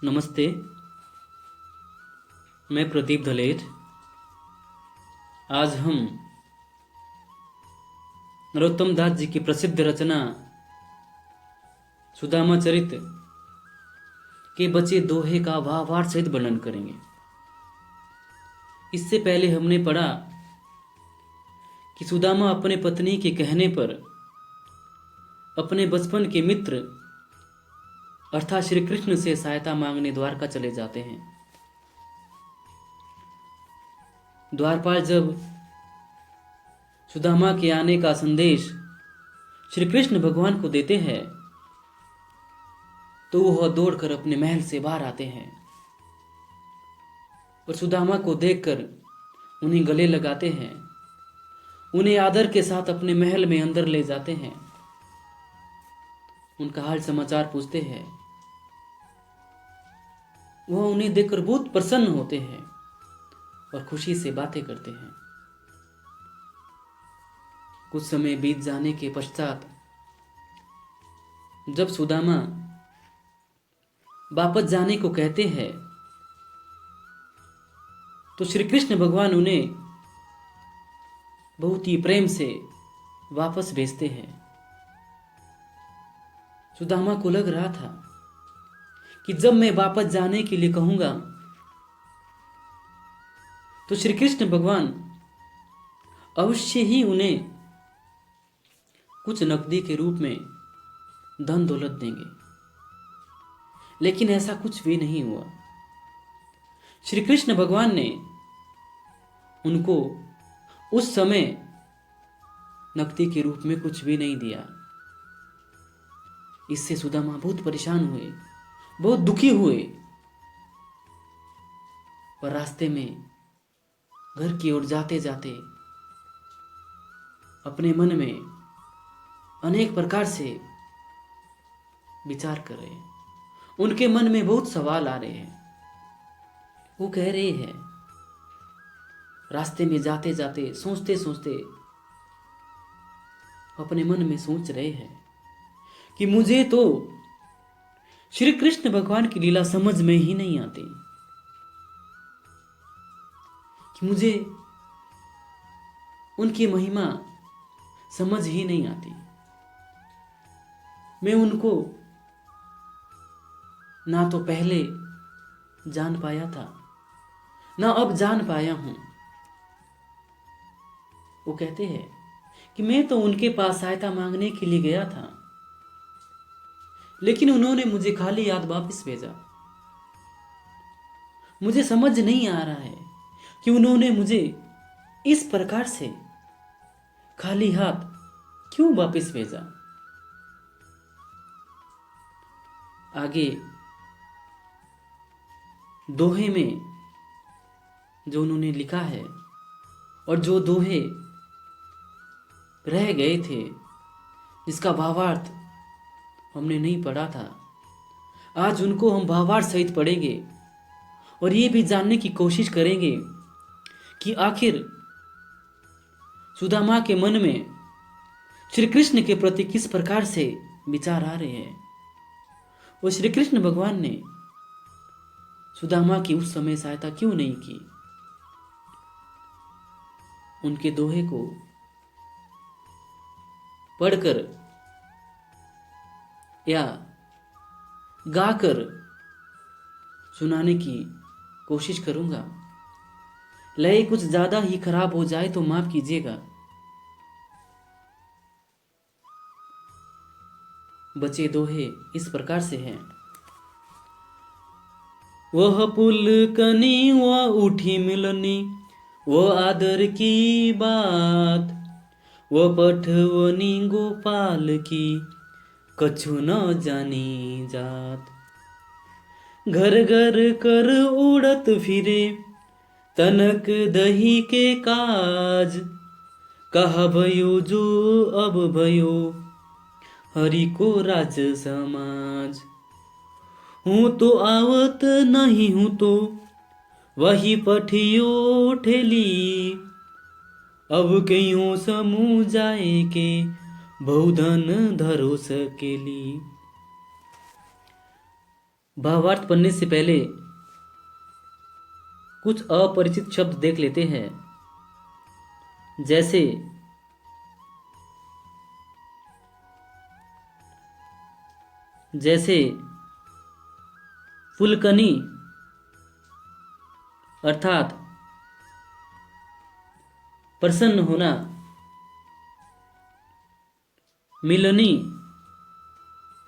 नमस्ते। मैं प्रदीप धलेर। आज हम नरोत्तम दास जी की प्रसिद्ध रचना सुदामा चरित के बचे दोहे का भावार्थ सहित वर्णन करेंगे। इससे पहले हमने पढ़ा कि सुदामा अपने पत्नी के कहने पर अपने बचपन के मित्र अर्थात श्री कृष्ण से सहायता मांगने द्वारका चले जाते हैं। द्वारपाल जब सुदामा के आने का संदेश श्री कृष्ण भगवान को देते हैं तो वह दौड़कर अपने महल से बाहर आते हैं और सुदामा को देखकर उन्हें गले लगाते हैं, उन्हें आदर के साथ अपने महल में अंदर ले जाते हैं, उनका हाल समाचार पूछते हैं। वह उन्हें देखकर बहुत प्रसन्न होते हैं और खुशी से बातें करते हैं। कुछ समय बीत जाने के पश्चात जब सुदामा वापस जाने को कहते हैं तो श्री कृष्ण भगवान उन्हें बहुत ही प्रेम से वापस भेजते हैं। सुदामा को लग रहा था कि जब मैं वापस जाने के लिए कहूंगा तो श्री कृष्ण भगवान अवश्य ही उन्हें कुछ नकदी के रूप में धन दौलत देंगे, लेकिन ऐसा कुछ भी नहीं हुआ। श्री कृष्ण भगवान ने उनको उस समय नकदी के रूप में कुछ भी नहीं दिया। इससे सुदामा बहुत परेशान हुए, बहुत दुखी हुए और रास्ते में घर की ओर जाते जाते अपने मन में अनेक प्रकार से विचार कर रहे हैं। उनके मन में बहुत सवाल आ रहे हैं। वो कह रहे हैं, रास्ते में जाते जाते सोचते सोचते अपने मन में सोच रहे हैं कि मुझे तो श्री कृष्ण भगवान की लीला समझ में ही नहीं आती, कि मुझे उनकी महिमा समझ ही नहीं आती। मैं उनको ना तो पहले जान पाया था, ना अब जान पाया हूं। वो कहते हैं कि मैं तो उनके पास सहायता मांगने के लिए गया था, लेकिन उन्होंने मुझे खाली हाथ वापस भेजा। मुझे समझ नहीं आ रहा है कि उन्होंने मुझे इस प्रकार से खाली हाथ क्यों वापस भेजा। आगे दोहे में जो उन्होंने लिखा है और जो दोहे रह गए थे जिसका भावार्थ हमने नहीं पढ़ा था, आज उनको हम भावार्थ सहित पढ़ेंगे और ये भी जानने की कोशिश करेंगे कि आखिर सुदामा के मन में श्री कृष्ण के प्रति किस प्रकार से विचार आ रहे हैं और श्री कृष्ण भगवान ने सुदामा की उस समय सहायता क्यों नहीं की। उनके दोहे को पढ़कर या गाकर सुनाने की कोशिश करूंगा। लय कुछ ज्यादा ही खराब हो जाए तो माफ कीजिएगा। बचे दोहे इस प्रकार से हैं। वह पुलकनी वह उठी मिलनी, वो आदर की बात, वो पठवनी गोपाल की, कछु न जानी जात। घर घर कर उड़त फिरे, तनक दही के काज, कहा भयो जो अब भयो, हरि को राज समाज। हूँ तो आवत नहीं हूँ तो वही पठियो ठेली, अब कहीं समूह जाए के बहुधन धरो सकेली। भावार्थ पढ़ने से पहले कुछ अपरिचित शब्द देख लेते हैं। जैसे जैसे फुलकनी अर्थात प्रसन्न होना, मिलनी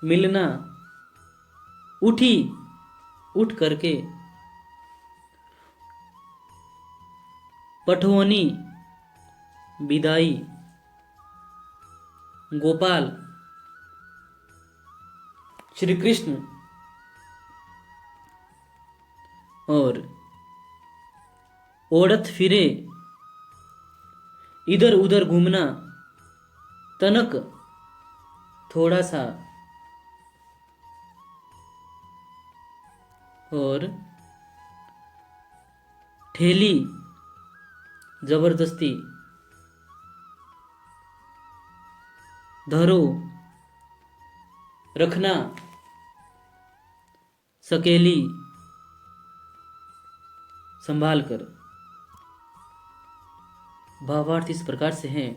मिलना, उठी उठ करके, पठवनी विदाई, गोपाल श्री कृष्ण, और ओढ़त फिरे इधर उधर घूमना, तनक थोड़ा सा, और ठेली जबरदस्ती, धरो रखना, सकेली संभाल कर। भावार्थ इस प्रकार से हैं।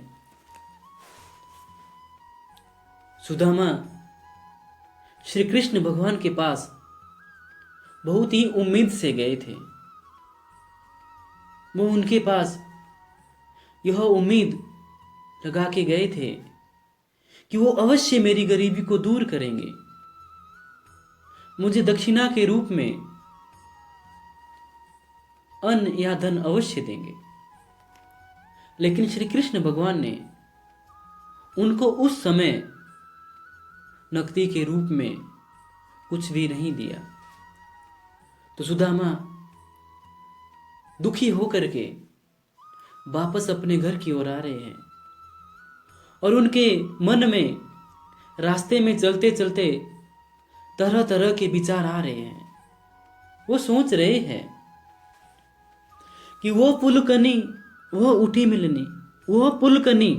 सुदामा श्री कृष्ण भगवान के पास बहुत ही उम्मीद से गए थे। वो उनके पास यह उम्मीद लगा के गए थे कि वो अवश्य मेरी गरीबी को दूर करेंगे, मुझे दक्षिणा के रूप में अन्न या धन अवश्य देंगे। लेकिन श्री कृष्ण भगवान ने उनको उस समय नकदी के रूप में कुछ भी नहीं दिया। तो सुदामा दुखी होकर के वापस अपने घर की ओर आ रहे हैं, और उनके मन में रास्ते में चलते चलते तरह तरह के विचार आ रहे हैं। वो सोच रहे हैं कि वो पुलकनी वो उठी मिलनी, वो पुलकनी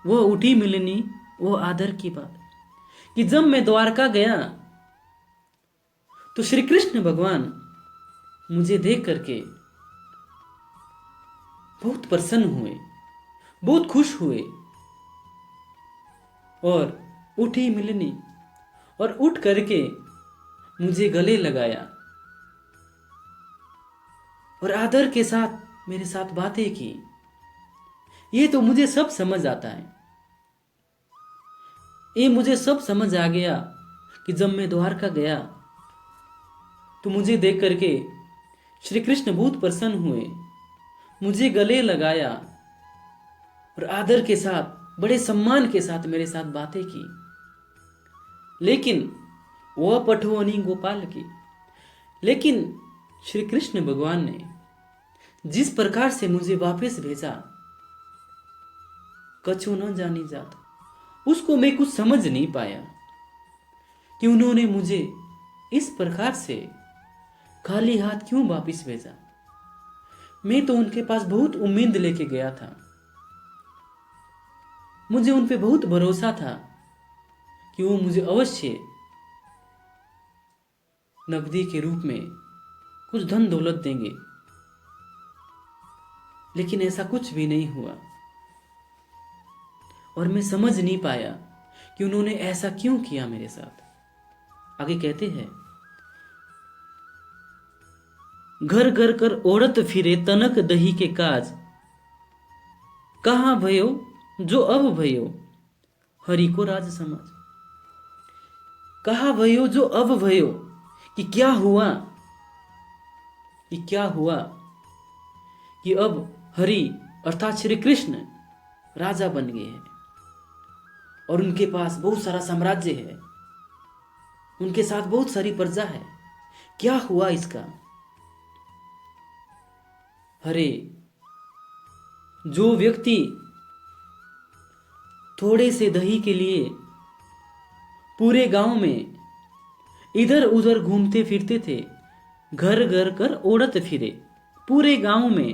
वो उठी मिलनी, वो आदर की बात कि जब मैं द्वारका गया तो श्री कृष्ण भगवान मुझे देख करके बहुत प्रसन्न हुए, बहुत खुश हुए, और उठी मिलनी और उठ करके मुझे गले लगाया और आदर के साथ मेरे साथ बातें की। ये तो मुझे सब समझ आता है, ये मुझे सब समझ आ गया कि जब मैं द्वारका गया तो मुझे देख करके श्री कृष्ण बहुत प्रसन्न हुए, मुझे गले लगाया और आदर के साथ बड़े सम्मान के साथ मेरे साथ बातें की। लेकिन वह पठवनी गोपाल की, लेकिन श्री कृष्ण भगवान ने जिस प्रकार से मुझे वापस भेजा, कछु न जानी जात, उसको मैं कुछ समझ नहीं पाया कि उन्होंने मुझे इस प्रकार से खाली हाथ क्यों वापस भेजा। मैं तो उनके पास बहुत उम्मीद लेके गया था, मुझे उन पे बहुत भरोसा था कि वो मुझे अवश्य नकदी के रूप में कुछ धन दौलत देंगे, लेकिन ऐसा कुछ भी नहीं हुआ। और मैं समझ नहीं पाया कि उन्होंने ऐसा क्यों किया मेरे साथ। आगे कहते हैं, घर घर कर ओढ़त फिरे तनक दही के काज, कहाँ भयो जो अब भयो हरि को राज समझ। कहाँ भयो जो अब भयो, कि क्या हुआ, कि क्या हुआ कि अब हरि अर्थात श्री कृष्ण राजा बन गए हैं और उनके पास बहुत सारा साम्राज्य है, उनके साथ बहुत सारी प्रजा है। क्या हुआ इसका? अरे, जो व्यक्ति थोड़े से दही के लिए पूरे गांव में इधर उधर घूमते फिरते थे, घर घर कर ओढ़त फिरे, पूरे गांव में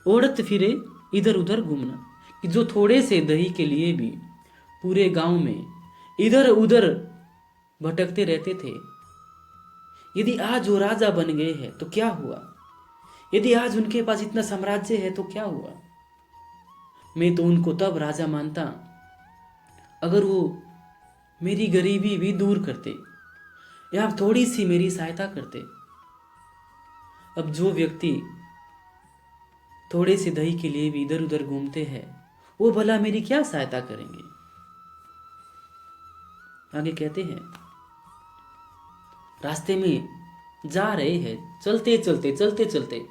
ओढ़त फिरे इधर उधर घूमना, कि जो थोड़े से दही के लिए भी पूरे गांव में इधर उधर भटकते रहते थे। यदि आज वो राजा बन गए हैं तो क्या हुआ, यदि आज उनके पास इतना साम्राज्य है तो क्या हुआ। मैं तो उनको तब राजा मानता अगर वो मेरी गरीबी भी दूर करते या थोड़ी सी मेरी सहायता करते। अब जो व्यक्ति थोड़े से दही के लिए भी इधर उधर घूमते हैं वो भला मेरी क्या सहायता करेंगे। आगे कहते हैं, रास्ते में जा रहे हैं, चलते चलते चलते चलते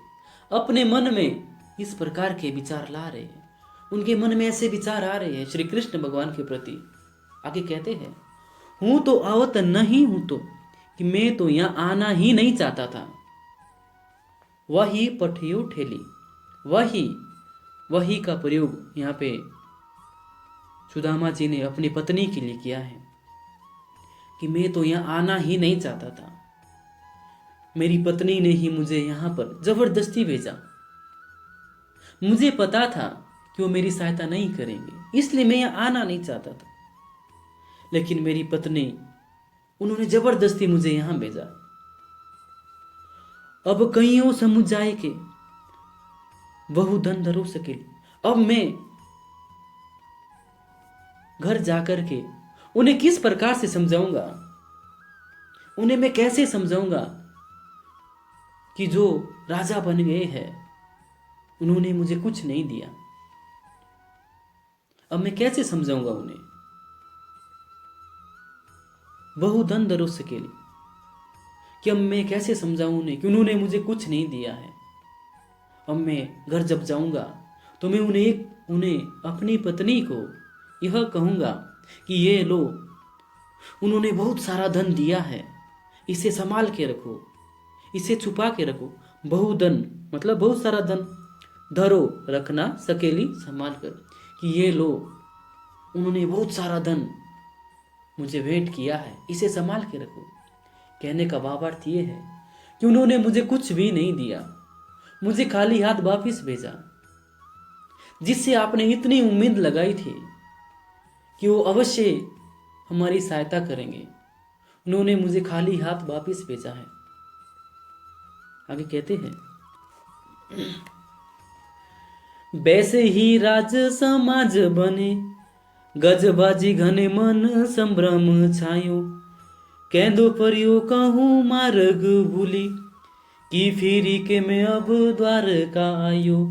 अपने मन में इस प्रकार के विचार ला रहे हैं। उनके मन में ऐसे विचार आ रहे हैं श्री कृष्ण भगवान के प्रति। आगे कहते हैं, हूं तो आवत नहीं हूं तो, कि मैं तो यहां आना ही नहीं चाहता था। वही पठियो ठेली, वही का प्रयोग यहाँ पे सुदामा जी ने अपनी पत्नी के लिए किया है कि मैं तो यहाँ आना ही नहीं चाहता था, मेरी पत्नी ने ही मुझे यहाँ पर जबरदस्ती भेजा। मुझे पता था कि वो मेरी सहायता नहीं करेंगे, इसलिए मैं यहाँ आना नहीं चाहता था, लेकिन मेरी पत्नी, उन्होंने जबरदस्ती मुझे यहाँ भेजा। अब कईयों समुझाए के बहु धन धरो सके। अब मैं घर जाकर के उन्हें किस प्रकार से समझाऊंगा, उन्हें मैं कैसे समझाऊंगा कि जो राजा बन गए हैं उन्होंने मुझे कुछ नहीं दिया। अब मैं कैसे समझाऊंगा उन्हें। बहु धन धरो सकेली, कि अब मैं कैसे समझाऊं उन्हें कि उन्होंने मुझे कुछ नहीं दिया है। अब मैं घर जब जाऊंगा तो मैं उन्हें अपनी पत्नी को यह कहूंगा कि ये लो, उन्होंने बहुत सारा धन दिया है, इसे संभाल के रखो, इसे छुपा के रखो। बहुधन मतलब बहुत सारा धन, धरो रखना, सकेली संभाल कर, कि ये लो, उन्होंने बहुत सारा धन मुझे भेंट किया है, इसे संभाल के रखो। कहने का भावार्थ ये है कि उन्होंने मुझे कुछ भी नहीं दिया, मुझे खाली हाथ वापिस भेजा। जिससे आपने इतनी उम्मीद लगाई थी कि वो अवश्य हमारी सहायता करेंगे, उन्होंने मुझे खाली हाथ वापिस भेजा है। आगे कहते हैं, वैसे ही राज समाज बने, गजबाजी घने मन संभ्रम छायो। कैदो परियो कहूँ मार्ग भूली, कि फिरी के मैं अब द्वारका आयो।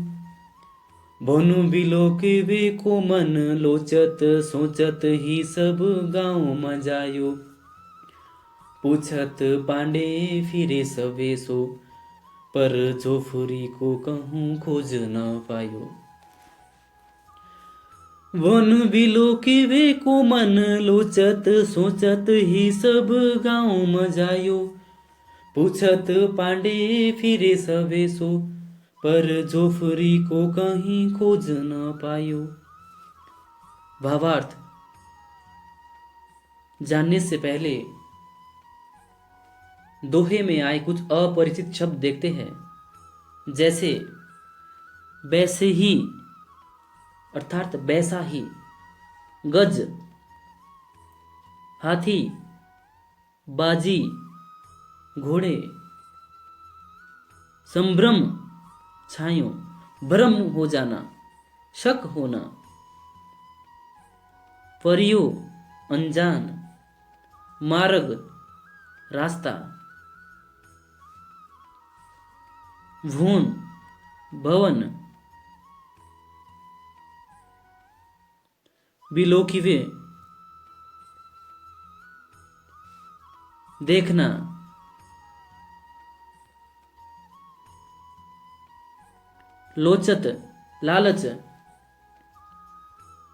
भनु बिलो के वे को मन लोचत, सोचत ही सब गाँव मजायो। पूछत पांडे फिरे सवेसो, पर जो फुरी को कहूँ खोज न पायो। वन बिलो के वे को मन लोचत, सोचत ही सब गाँव मजायो। पूछत पांडे फिरे सवेसो, पर जोफरी को कहीं खोज न पायो। भावार्थ जानने से पहले दोहे में आए कुछ अपरिचित शब्द देखते हैं, जैसे वैसे ही अर्थात वैसा ही, गज हाथी, बाजी घोड़े, संभ्रम छायो, भ्रम हो जाना, शक होना, परियो अनजान, मार्ग रास्ता, भुवन भवन, बिलोकिवे देखना, लोचत लालच,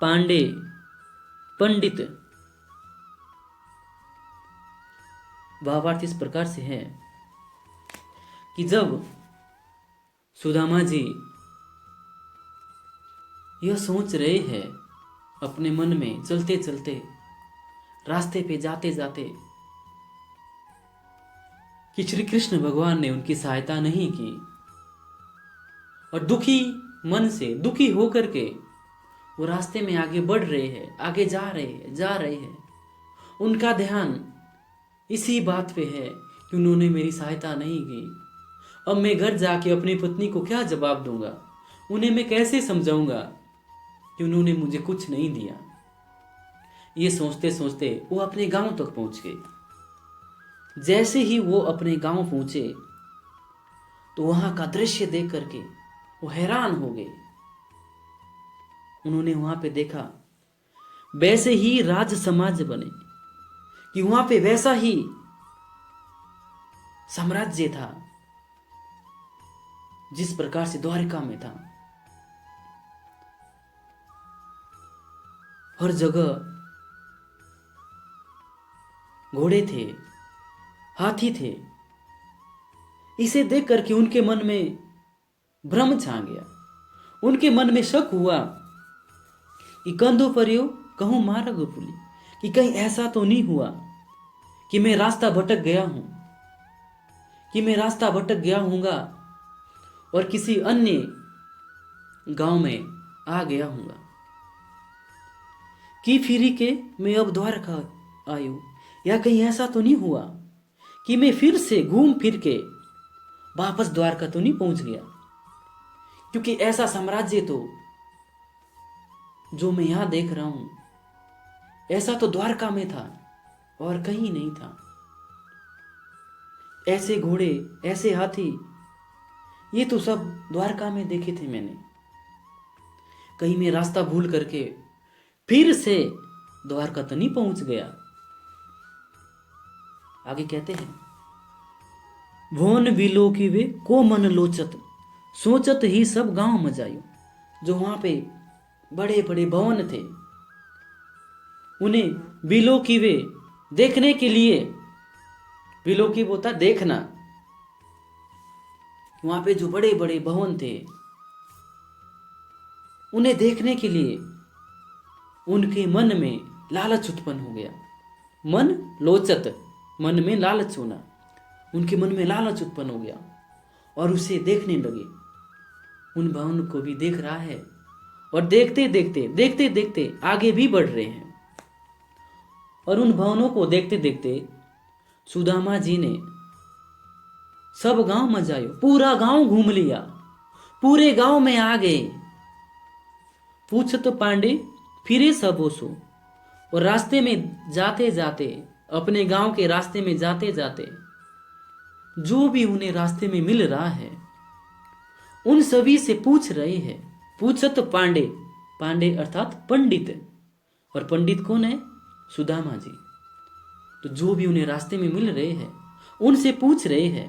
पांडे पंडित। भावार्थ इस प्रकार से है कि जब सुदामा जी यह सोच रहे हैं अपने मन में, चलते चलते रास्ते पे जाते जाते, कि श्री कृष्ण भगवान ने उनकी सहायता नहीं की, और दुखी मन से दुखी होकर के वो रास्ते में आगे बढ़ रहे हैं, आगे जा रहे हैं। उनका ध्यान इसी बात पे है कि उन्होंने मेरी सहायता नहीं की। अब मैं घर जाके अपनी पत्नी को क्या जवाब दूंगा, उन्हें मैं कैसे समझाऊंगा कि उन्होंने मुझे कुछ नहीं दिया। ये सोचते सोचते वो अपने गांव तक पहुंच गए। जैसे ही वो अपने गांव पहुंचे तो वहां का दृश्य देख करके वो हैरान हो गए। उन्होंने वहां पे देखा वैसे ही राज समाज बने, कि वहां पे वैसा ही साम्राज्य था जिस प्रकार से द्वारिका में था। हर जगह घोड़े थे, हाथी थे। इसे देख करके उनके मन में भ्रम छा गया। उनके मन में शक हुआ कि कंधों पर यो कहूं मार्ग पुली, कि कहीं ऐसा तो नहीं हुआ कि मैं रास्ता भटक गया हूं, कि मैं रास्ता भटक गया हूंगा और किसी अन्य गांव में आ गया हूंगा, कि फिरी के मैं अब द्वारका आयु, या कहीं ऐसा तो नहीं हुआ कि मैं फिर से घूम फिर के वापस द्वारका तो नहीं पहुंच गया। क्योंकि ऐसा साम्राज्य तो जो मैं यहां देख रहा हूं, ऐसा तो द्वारका में था और कहीं नहीं था। ऐसे घोड़े, ऐसे हाथी, ये तो सब द्वारका में देखे थे मैंने। कहीं मैं रास्ता भूल करके फिर से द्वारका तो नहीं पहुंच गया। आगे कहते हैं, भवन विलो की वे को मन लोचत, सोचत ही सब गांव मजायो। जो वहां पे बड़े बड़े भवन थे, उन्हें विलो की वे देखने के लिए, विलो की बोता देखना, वहां पे जो बड़े बड़े भवन थे उन्हें देखने के लिए उनके मन में लालच उत्पन्न हो गया। मन लोचत, मन में लालच होना, उनके मन में लालच उत्पन्न हो गया और उसे देखने लगे। उन भवन को भी देख रहा है और देखते देखते आगे भी बढ़ रहे हैं। और उन भवनों को देखते देखते सुदामा जी ने सब गांव मजायो, पूरा गांव घूम लिया, पूरे गांव में आ गए। पूछत पांडे फिरे सब ओसो, और रास्ते में जाते जाते, अपने गांव के रास्ते में जाते जाते जो भी उन्हें रास्ते में मिल रहा है उन सभी से पूछ रहे हैं। पूछत पांडे, पांडे अर्थात पंडित, और पंडित कौन है? सुदामा जी। तो जो भी उन्हें रास्ते में मिल रहे हैं उनसे पूछ रहे हैं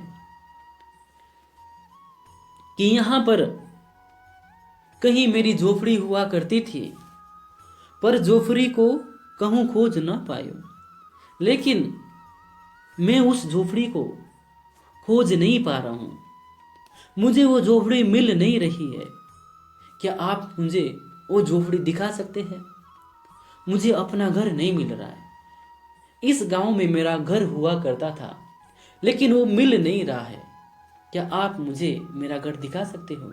कि यहां पर कहीं मेरी झोपड़ी हुआ करती थी, पर झोपड़ी को कहूं खोज न पायो, लेकिन मैं उस झोपड़ी को खोज नहीं पा रहा हूं, मुझे वो झोपड़ी मिल नहीं रही है। क्या आप मुझे वो झोपड़ी दिखा सकते हैं? मुझे अपना घर नहीं मिल रहा है। इस गांव में मेरा घर हुआ करता था, लेकिन वो मिल नहीं रहा है। क्या आप मुझे मेरा घर दिखा सकते हो?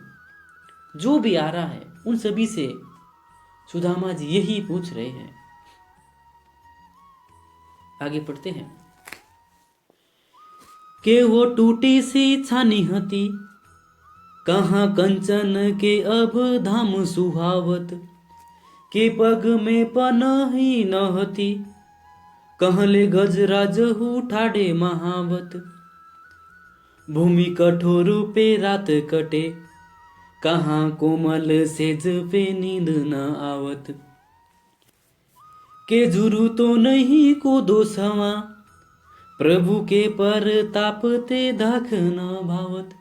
जो भी आ रहा है उन सभी से सुदामा जी यही पूछ रहे हैं। आगे पढ़ते हैं, के वो टूटी सी छानी हती, कहाँ कंचन के अब धाम सुहावत, के पग में पनही न हती, कहले गजराज ठाडे महावत। भूमि कठोर पे रात कटे, कहाँ कोमल सेज पे नींद न आवत, के जुरु तो नहीं को दोसवा, प्रभु के पर तापते दाख न भावत।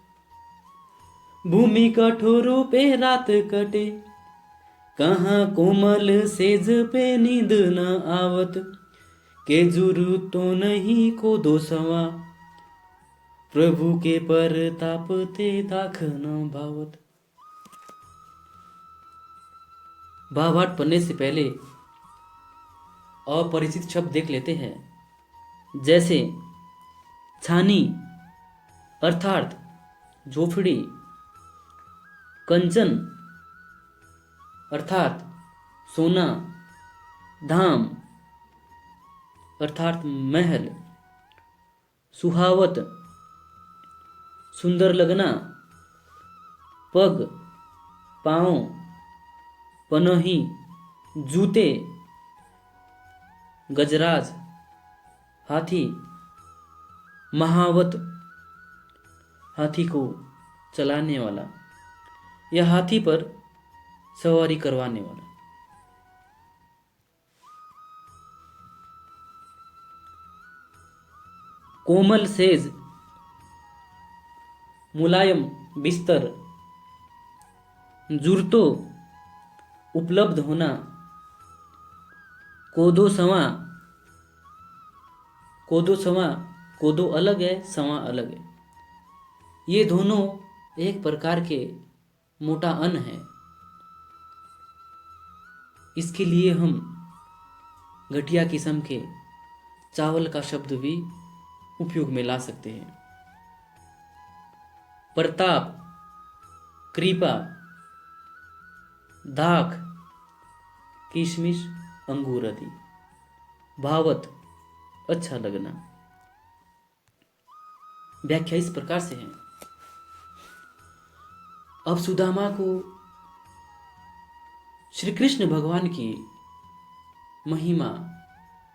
भूमि कठोरों पे रात कटे, कहाँ कोमल सेज पे नींद न आवत, के जुरु तो नहीं को दोसवा, प्रभु के पर तापते दाख न भावत। भावार्थ पढ़ने से पहले अपरिचित शब्द देख लेते हैं। जैसे छानी अर्थात झोपड़ी, कंचन अर्थात सोना, धाम अर्थात महल, सुहावत, सुंदर लगना, पग, पाँव, पनही, जूते, गजराज, हाथी, महावत, हाथी को चलाने वाला या हाथी पर सवारी करवाने वाला। कोमल सेज, मुलायम बिस्तर, जुरतो, उपलब्ध होना, कोदो सवा, कोदो सवा, कोदो अलग है, सवा अलग है। ये दोनों एक प्रकार के मोटा अन्न है। इसके लिए हम घटिया किस्म के चावल का शब्द भी उपयोग में ला सकते हैं। प्रताप, कृपा, दाख, किशमिश, अंगूर आदि। भावत, अच्छा लगना। व्याख्या इस प्रकार से है। अब सुदामा को श्री कृष्ण भगवान की महिमा,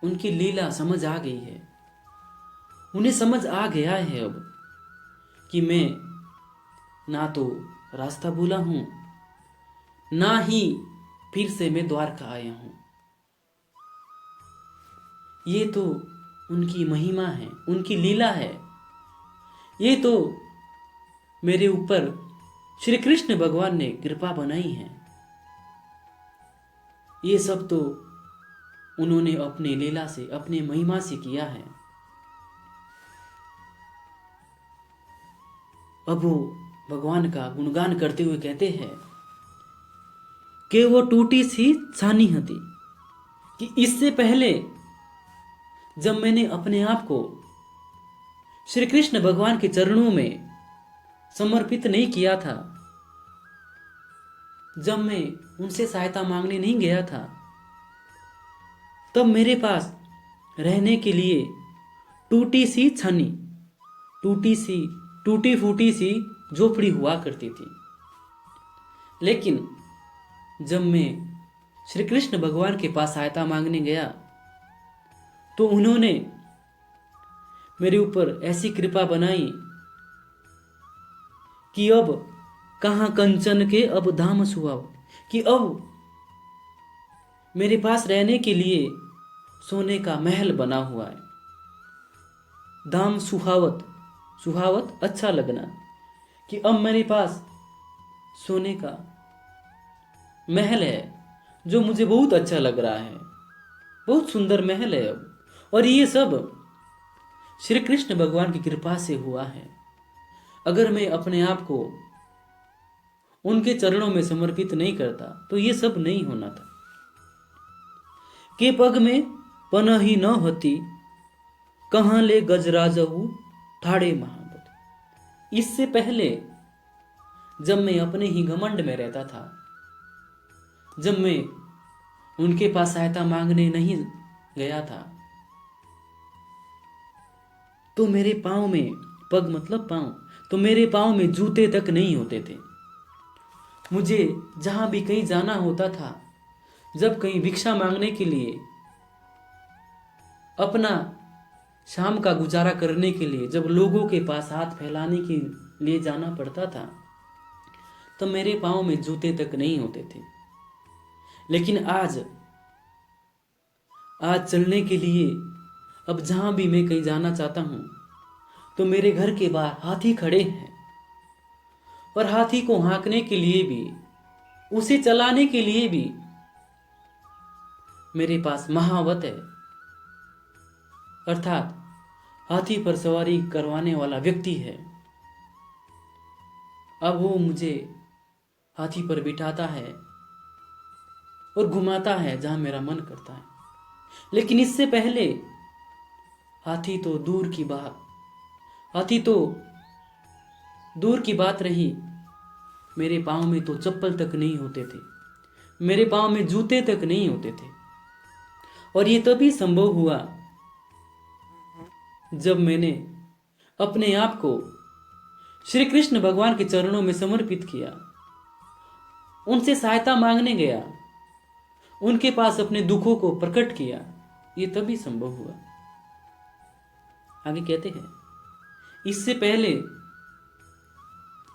उनकी लीला समझ आ गई है। उन्हें समझ आ गया है अब कि मैं ना तो रास्ता भूला हूं, ना ही फिर से मैं द्वारका आया हूं। ये तो उनकी महिमा है, उनकी लीला है। ये तो मेरे ऊपर श्री कृष्ण भगवान ने कृपा बनाई है। ये सब तो उन्होंने अपने लीला से, अपने महिमा से किया है। अब वो भगवान का गुणगान करते हुए कहते हैं कि वो टूटी सी छानी हती, कि इससे पहले जब मैंने अपने आप को श्री कृष्ण भगवान के चरणों में समर्पित नहीं किया था, जब मैं उनसे सहायता मांगने नहीं गया था, तब मेरे पास रहने के लिए टूटी सी छानी, टूटी फूटी सी झोपड़ी हुआ करती थी। लेकिन जब मैं श्री कृष्ण भगवान के पास सहायता मांगने गया तो उन्होंने मेरे ऊपर ऐसी कृपा बनाई कि अब कहाँ कंचन के अब धाम सुहाव, कि अब मेरे पास रहने के लिए सोने का महल बना हुआ है। धाम सुहावत, सुहावत अच्छा लगना, कि अब मेरे पास सोने का महल है जो मुझे बहुत अच्छा लग रहा है, बहुत सुंदर महल है अब। और ये सब श्री कृष्ण भगवान की कृपा से हुआ है। अगर मैं अपने आप को उनके चरणों में समर्पित नहीं करता तो ये सब नहीं होना था। के पग में पनही न होती, कहाँ ले गजराजहू ठाड़े महाबत। इससे पहले जब मैं अपने ही घमंड में रहता था, जब मैं उनके पास सहायता मांगने नहीं गया था, तो मेरे पाँव में, पग मतलब पाँव, तो मेरे पाँव में जूते तक नहीं होते थे। मुझे जहाँ भी कहीं जाना होता था, जब कहीं भिक्षा मांगने के लिए, अपना शाम का गुजारा करने के लिए जब लोगों के पास हाथ फैलाने के लिए जाना पड़ता था, तो मेरे पाँव में जूते तक नहीं होते थे। लेकिन आज चलने के लिए अब जहाँ भी मैं कहीं जाना चाहता हूँ तो मेरे घर के बाहर हाथी खड़े हैं, और हाथी को हाँकने के लिए भी, उसे चलाने के लिए भी मेरे पास महावत है, अर्थात हाथी पर सवारी करवाने वाला व्यक्ति है। अब वो मुझे हाथी पर बिठाता है और घुमाता है जहां मेरा मन करता है। लेकिन इससे पहले हाथी तो दूर की बात रही, मेरे पाँव में तो चप्पल तक नहीं होते थे, मेरे पाँव में जूते तक नहीं होते थे। और ये तभी संभव हुआ जब मैंने अपने आप को श्री कृष्ण भगवान के चरणों में समर्पित किया, उनसे सहायता मांगने गया, उनके पास अपने दुखों को प्रकट किया, ये तभी संभव हुआ। आगे कहते हैं, इससे पहले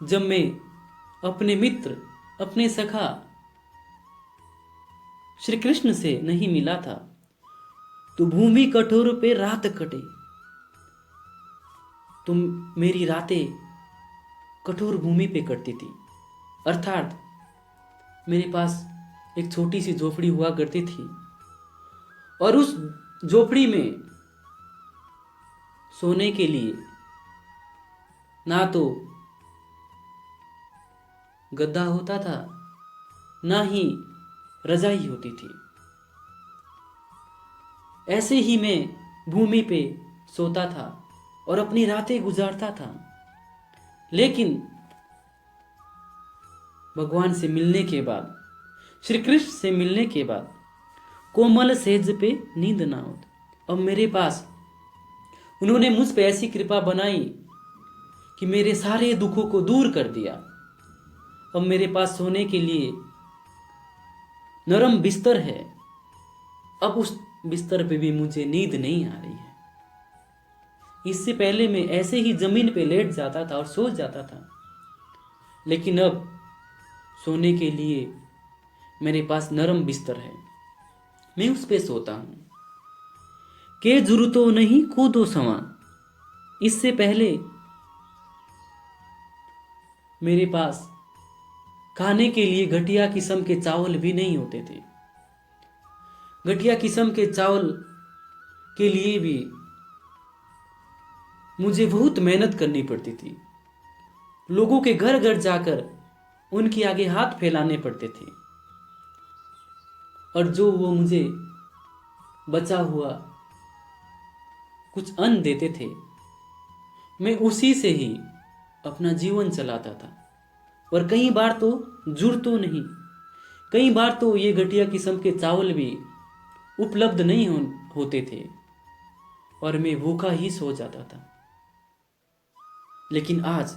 जब मैं अपने मित्र, अपने सखा श्री कृष्ण से नहीं मिला था तो भूमि कठोर पे रात कटे। तुम मेरी रातें कठोर भूमि पे कटती थी, अर्थात मेरे पास एक छोटी सी झोपड़ी हुआ करती थी और उस झोपड़ी में सोने के लिए ना तो गद्दा होता था, ना ही रजाई होती थी। ऐसे ही मैं भूमि पे सोता था और अपनी रातें गुजारता था। लेकिन भगवान से मिलने के बाद, श्री कृष्ण से मिलने के बाद कोमल सेज पे नींद ना हो। अब मेरे पास उन्होंने मुझ पे ऐसी कृपा बनाई कि मेरे सारे दुखों को दूर कर दिया। अब मेरे पास सोने के लिए नरम बिस्तर है। अब उस बिस्तर पे भी मुझे नींद नहीं आ रही है। इससे पहले मैं ऐसे ही जमीन पे लेट जाता था और सो जाता था, लेकिन अब सोने के लिए मेरे पास नरम बिस्तर है, मैं उस पे सोता हूं। के जरूरतो नहीं कूदो समा। इससे पहले मेरे पास खाने के लिए घटिया किस्म के चावल भी नहीं होते थे। घटिया किस्म के चावल के लिए भी मुझे बहुत मेहनत करनी पड़ती थी। लोगों के घर घर जाकर उनके आगे हाथ फैलाने पड़ते थे और जो वो मुझे बचा हुआ कुछ अन्न देते थे, मैं उसी से ही अपना जीवन चलाता था। और कई बार तो जुड़तो नहीं, कई बार तो ये घटिया किस्म के चावल भी उपलब्ध नहीं होते थे और मैं भूखा ही सो जाता था। लेकिन आज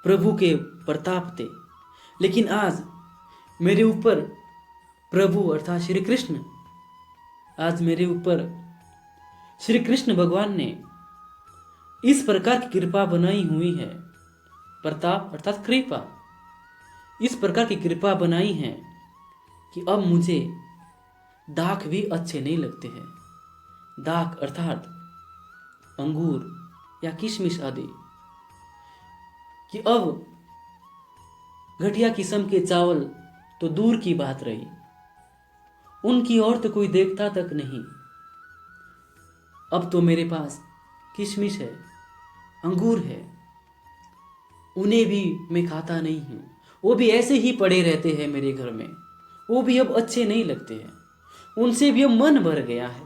प्रभु के प्रताप थे, लेकिन आज मेरे ऊपर प्रभु अर्थात श्री कृष्ण, आज मेरे ऊपर श्री कृष्ण भगवान ने इस प्रकार की कृपा बनाई हुई है। प्रताप अर्थात कृपा, इस प्रकार की कृपा बनाई है कि अब मुझे दाख भी अच्छे नहीं लगते हैं। दाख अर्थात अंगूर या किशमिश आदि, कि अब घटिया किस्म के चावल तो दूर की बात रही, उनकी ओर तो कोई देखता तक नहीं। अब तो मेरे पास किशमिश है, अंगूर है, उन्हें भी मैं खाता नहीं हूँ। वो भी ऐसे ही पड़े रहते हैं मेरे घर में, वो भी अब अच्छे नहीं लगते हैं, उनसे भी अब मन भर गया है।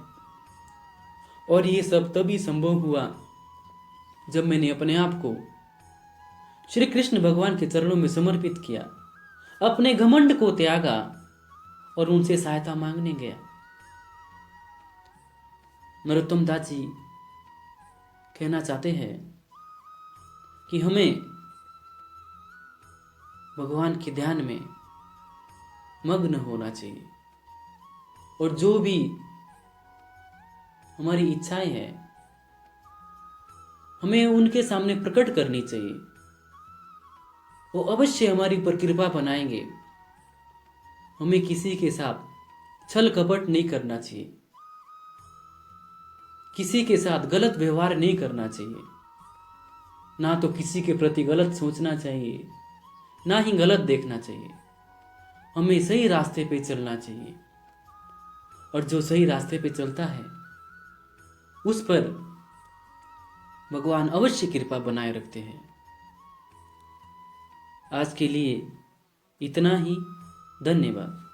और ये सब तभी संभव हुआ जब मैंने अपने आप को श्री कृष्ण भगवान के चरणों में समर्पित किया, अपने घमंड को त्यागा और उनसे सहायता मांगने गया। नरोत्तम दास जी कहना चाहते हैं कि हमें भगवान के ध्यान में मग्न होना चाहिए और जो भी हमारी इच्छाएं हैं हमें उनके सामने प्रकट करनी चाहिए। वो अवश्य हमारी ऊपर कृपा बनाएंगे। हमें किसी के साथ छल कपट नहीं करना चाहिए, किसी के साथ गलत व्यवहार नहीं करना चाहिए, ना तो किसी के प्रति गलत सोचना चाहिए, ना ही गलत देखना चाहिए। हमें सही रास्ते पे चलना चाहिए और जो सही रास्ते पे चलता है उस पर भगवान अवश्य कृपा बनाए रखते हैं। आज के लिए इतना ही। धन्यवाद।